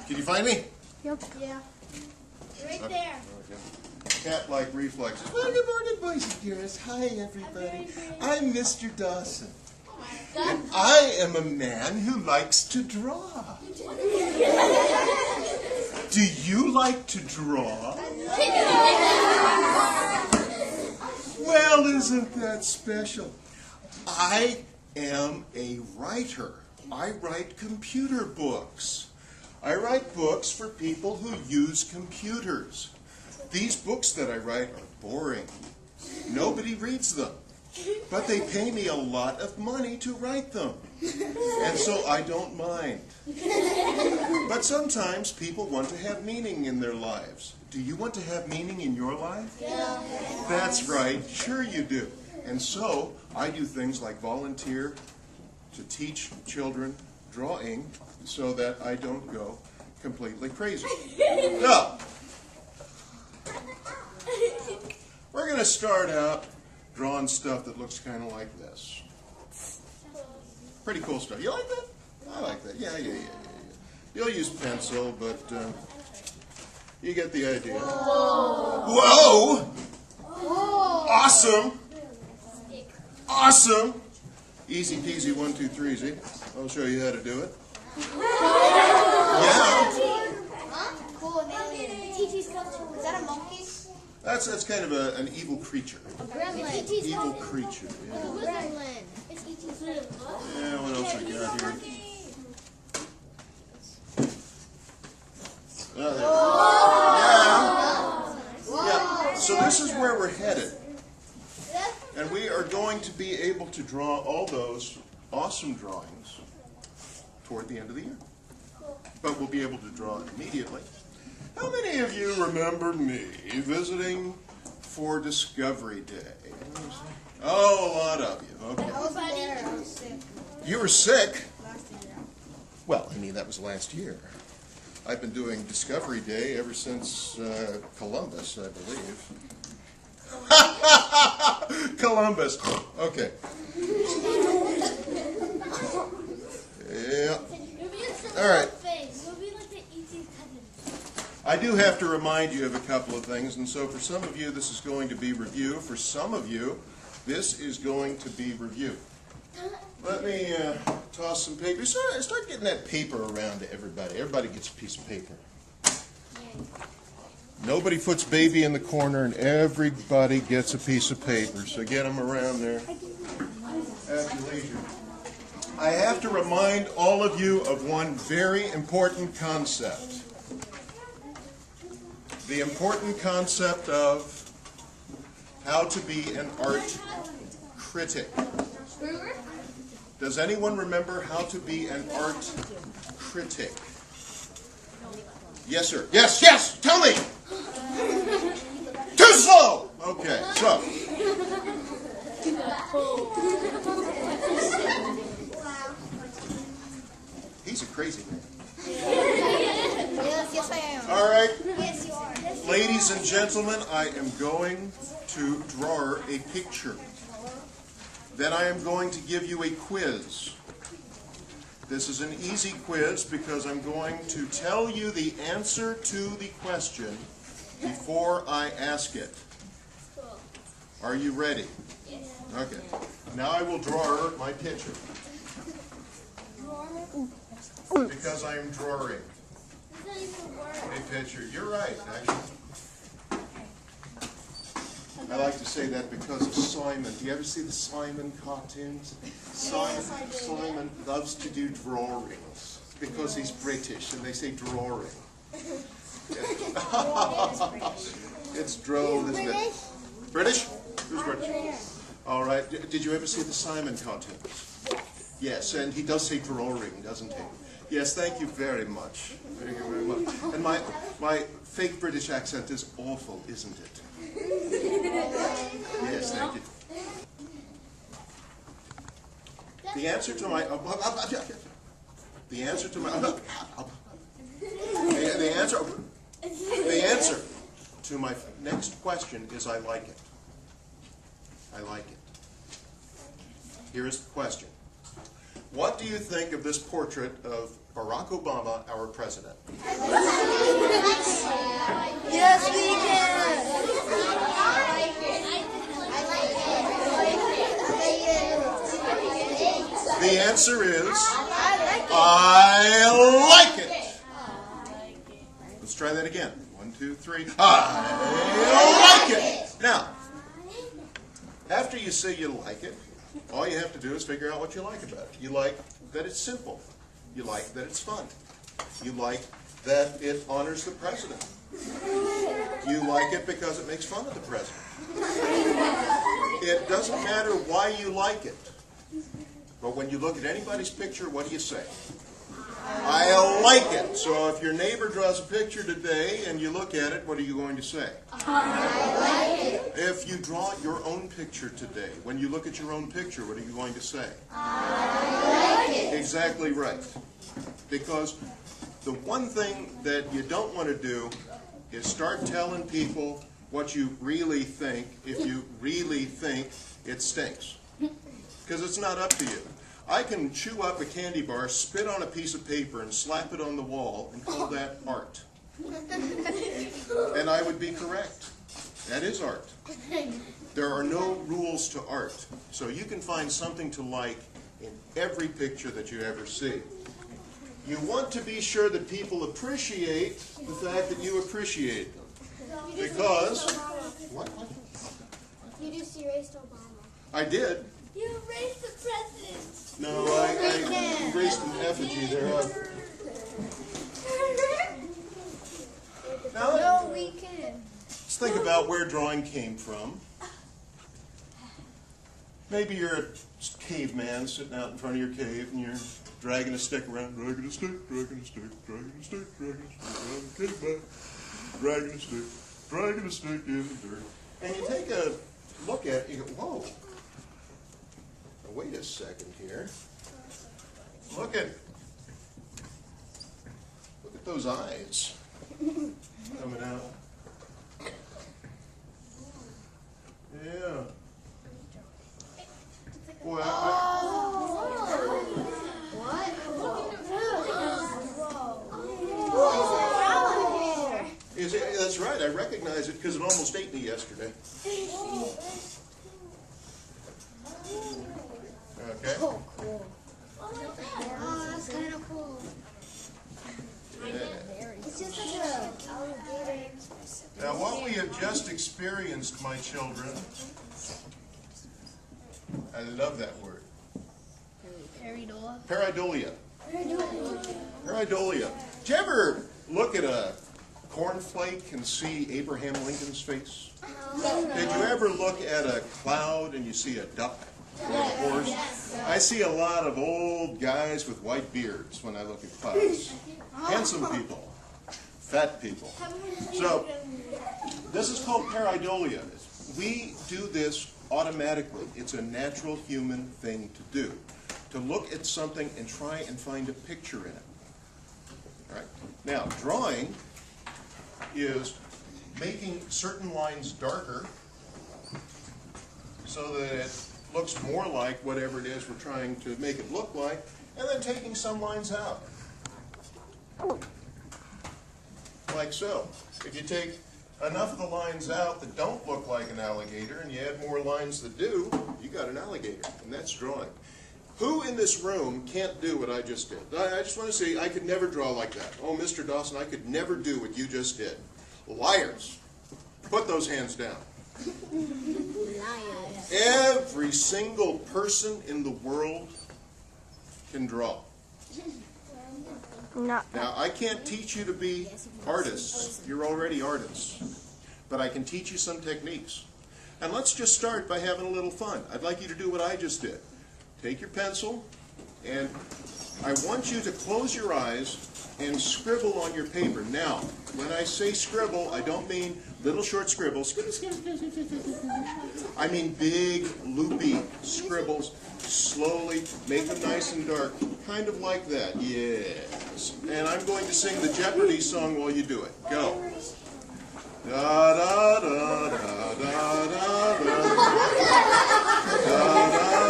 Can you find me? Yep. Yeah. Right there. Cat-like reflexes. Well, good morning, boys and girls. Hi, everybody. I'm Mr. Dawson. And I am a man who likes to draw. Do you like to draw? Well, isn't that special? I am a writer. I write computer books. I write books for people who use computers. These books that I write are boring. Nobody reads them. But they pay me a lot of money to write them. And so I don't mind. But sometimes people want to have meaning in their lives. Do you want to have meaning in your life? Yeah. That's right. Sure you do. And so I do things like volunteer to teach children drawing so that I don't go completely crazy. So, we're going to start out drawing stuff that looks kind of like this. Pretty cool stuff. You like that? I like that. Yeah. You'll use pencil, but you get the idea. Whoa! Awesome! Awesome! Easy peasy, 1, 2, 3, easy. I'll show you how to do it. Yeah. Cool. Is that a monkey? That's kind of an evil creature. A gremlin. Evil creature. Yeah. Gremlin. It's E.T.'s gremlin. Yeah, what else we got here? Yeah. So this is where we're headed. And we are going to be able to draw all those awesome drawings toward the end of the year. But we'll be able to draw it immediately. How many of you remember me visiting for Discovery Day? Oh, a lot of you. Okay. I was sick. You were sick? Last year. Well, I mean, that was last year. I've been doing Discovery Day ever since Columbus, I believe. Columbus. Okay. Yeah. All right. I do have to remind you of a couple of things, and so for some of you this is going to be review. For some of you, this is going to be review. Let me toss some paper. Start getting that paper around to everybody. Everybody gets a piece of paper. Nobody puts baby in the corner, and everybody gets a piece of paper. So get them around there at your leisure. I have to remind all of you of one very important concept. The important concept of how to be an art critic. Does anyone remember how to be an art critic? Yes, sir. Yes, tell me! Too slow! Okay, so. He's a crazy man. Yes, I am. All right. Yes, you are. Ladies and gentlemen, I am going to draw a picture. Then I am going to give you a quiz. This is an easy quiz because I'm going to tell you the answer to the question before I ask it. Are you ready? Yes. Okay. Now I will draw my picture. Because I am drawing a picture. You're right, actually. I like to say that because of Simon. Do you ever see the Simon cartoons? Simon loves to do drawings because he's British and they say drawing. It's droll, isn't it? British? Who's British? All right. Did you ever see the Simon cartoons? Yes, and he does say drawing, doesn't he? Yes, thank you very much. Thank you very much. And my fake British accent is awful, isn't it? Yes, thank you. The answer to my next question is I like it. I like it. Here is the question. What do you think of this portrait of Barack Obama, our president? Yes, we can. The answer is, I I like it. Let's try that again. 1, 2, 3. I like it. Now, after you say you like it, all you have to do is figure out what you like about it. You like that it's simple. You like that it's fun. You like that it honors the president. You like it because it makes fun of the president. It doesn't matter why you like it. But when you look at anybody's picture, what do you say? I like it. So if your neighbor draws a picture today and you look at it, what are you going to say? I like it. If you draw your own picture today, when you look at your own picture, what are you going to say? I like it. Exactly right. Because the one thing that you don't want to do is start telling people what you really think if you really think it stinks. Because it's not up to you. I can chew up a candy bar, spit on a piece of paper, and slap it on the wall and call that art. And I would be correct. That is art. There are no rules to art. So you can find something to like in every picture that you ever see. You want to be sure that people appreciate the fact that you appreciate them. Because... What? You just erased Obama. I did. You erased the president. No, I erased an effigy there. Now, No, we can. let's think about where drawing came from. Maybe you're a caveman sitting out in front of your cave and you're dragging a stick around, dragging a stick, dragging a stick, dragging a stick, dragging a stick around the caveman, dragging a stick in the dirt. And you take a look at it, you go, whoa. Wait a second here. Look at those eyes coming out. Yeah. Boy, is it? That's right. I recognize it because it almost ate me yesterday. Okay. Oh, cool. Oh, that's kind of cool. It's just like a alligator. Now, what we have just experienced, my children, I love that word. Pareidolia. Pareidolia. Did you ever look at a cornflake and see Abraham Lincoln's face? Did you ever look at a cloud and you see a duck? Or a horse? I see a lot of old guys with white beards when I look at clouds. Handsome people. Fat people. So, this is called pareidolia. We do this automatically. It's a natural human thing to do. To look at something and try and find a picture in it. All right? Now, drawing is making certain lines darker so that it looks more like whatever it is we're trying to make it look like, and then taking some lines out. Like so. If you take enough of the lines out that don't look like an alligator, and you add more lines that do, you got an alligator, and that's drawing. Who in this room can't do what I just did? I just want to say, I could never draw like that. Oh, Mr. Dawson, I could never do what you just did. Liars. Put those hands down. Every single person in the world can draw. Now, I can't teach you to be artists. You're already artists. But I can teach you some techniques. And let's just start by having a little fun. I'd like you to do what I just did. Take your pencil, and I want you to close your eyes and scribble on your paper. Now, when I say scribble, I don't mean little short scribbles. I mean big, loopy scribbles. Slowly, make them nice and dark. Kind of like that. Yes. And I'm going to sing the Jeopardy song while you do it. Go. Da da da da da da da da da da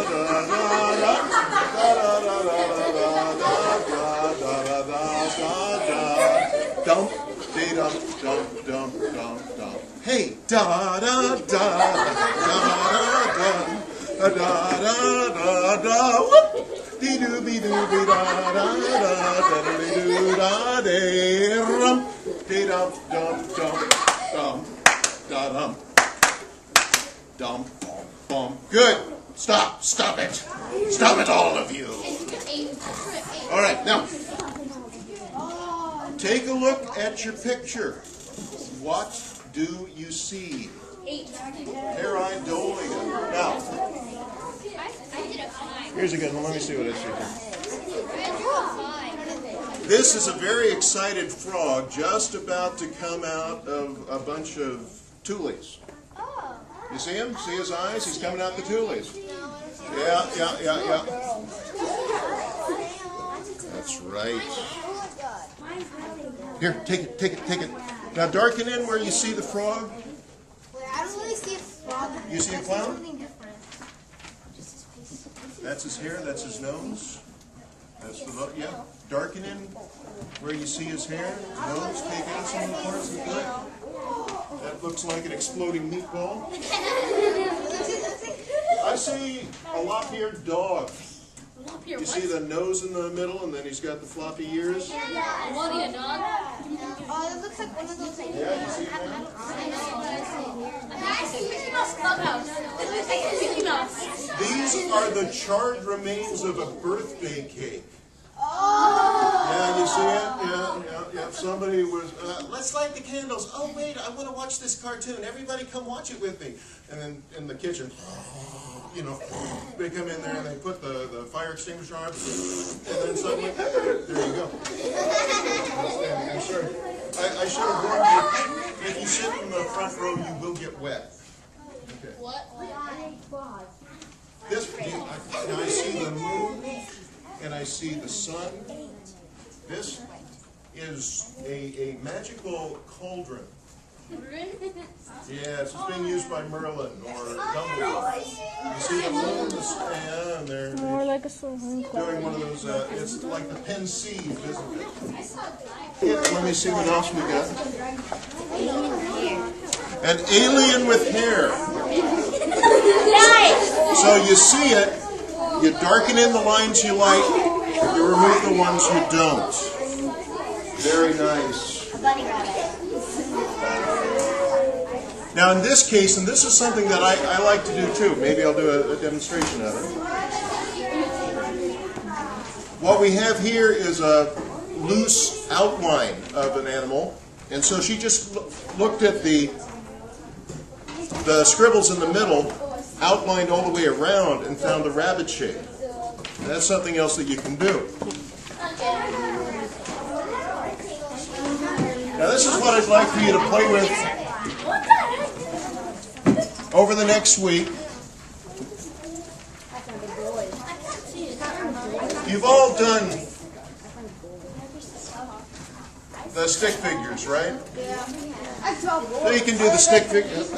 da da da da da. Da da da da da da da da. Whoop. Dee doo be doo be da da da da doo da de rum. Dee dum dum dum dum da dum dum bum. Good. Stop. Stop it. Stop it, all of you. All right, now take a look at your picture. What do you see? Pareidolia. Now, here's a good one. Let me see what I see here. This is a very excited frog just about to come out of a bunch of tules. You see him? See his eyes? He's coming out the tules. Yeah. That's right. Here, take it. Now darken in where you see the frog. I don't really see a frog. You see a clown? That's his hair, that's his nose. That's the look, yeah. Darken in where you see his hair, nose, take out some of the corners of the gut. That looks like an exploding meatball. I see a lop-eared dog. You see the nose in the middle, and then he's got the floppy ears? Oh, it looks like one of those. Yeah, you see it now? These are the charred remains of a birthday cake. Yeah, you see it? Yeah. Somebody was, let's light the candles. Oh, wait, I want to watch this cartoon. Everybody come watch it with me. And then in the kitchen, they come in there and they put the fire extinguisher on, and then suddenly, there you go. I'm sorry. I should have warned you. If you sit in the front row, you will get wet. Okay. What? Now I see the moon, and I see the sun. This is a magical cauldron. Yes, it's being used by Merlin or Dumbledore. You see the moon, and they're More like a swimming pool. doing one of those, it's like the pensieve, isn't it? Let me see what else we got. An alien with hair. So you see it, you darken in the lines you like, you remove the ones you don't. Very nice. Now in this case, and this is something that I like to do too, maybe I'll do a demonstration of it. What we have here is a loose outline of an animal, and so she just looked at the scribbles in the middle, outlined all the way around, and found the rabbit shape. And that's something else that you can do. Now this is what I'd like for you to play with over the next week. You've all done the stick figures, right? So you can do the stick figures.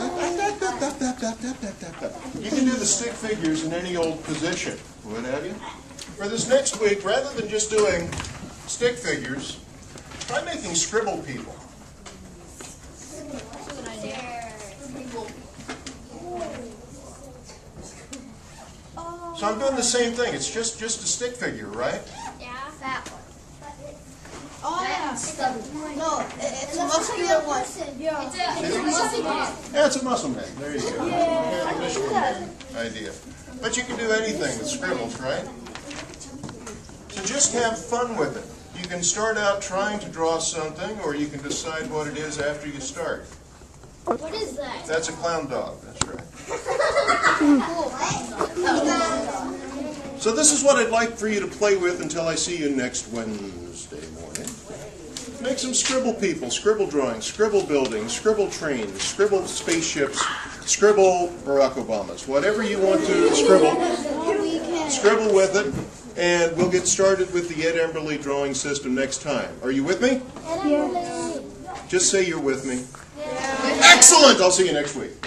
You can do the stick figures in any old position, what have you. For this next week, rather than just doing stick figures, try making scribble people. So I'm doing the same thing. It's just a stick figure, right? Yeah. That one. Oh, yeah. No, it's a muscular one. Yeah. Yeah, it's a muscle man. There you go. Yeah, the Michelin Man idea. But you can do anything with scribbles, right? So just have fun with it. You can start out trying to draw something, or you can decide what it is after you start. What is that? That's a clown dog. That's right. So this is what I'd like for you to play with until I see you next Wednesday morning. Make some scribble people, scribble drawings, scribble buildings, scribble trains, scribble spaceships, scribble Barack Obamas. Whatever you want to scribble with it, and we'll get started with the Ed Emberley drawing system next time. Are you with me? Yeah. Just say you're with me. Excellent! I'll see you next week.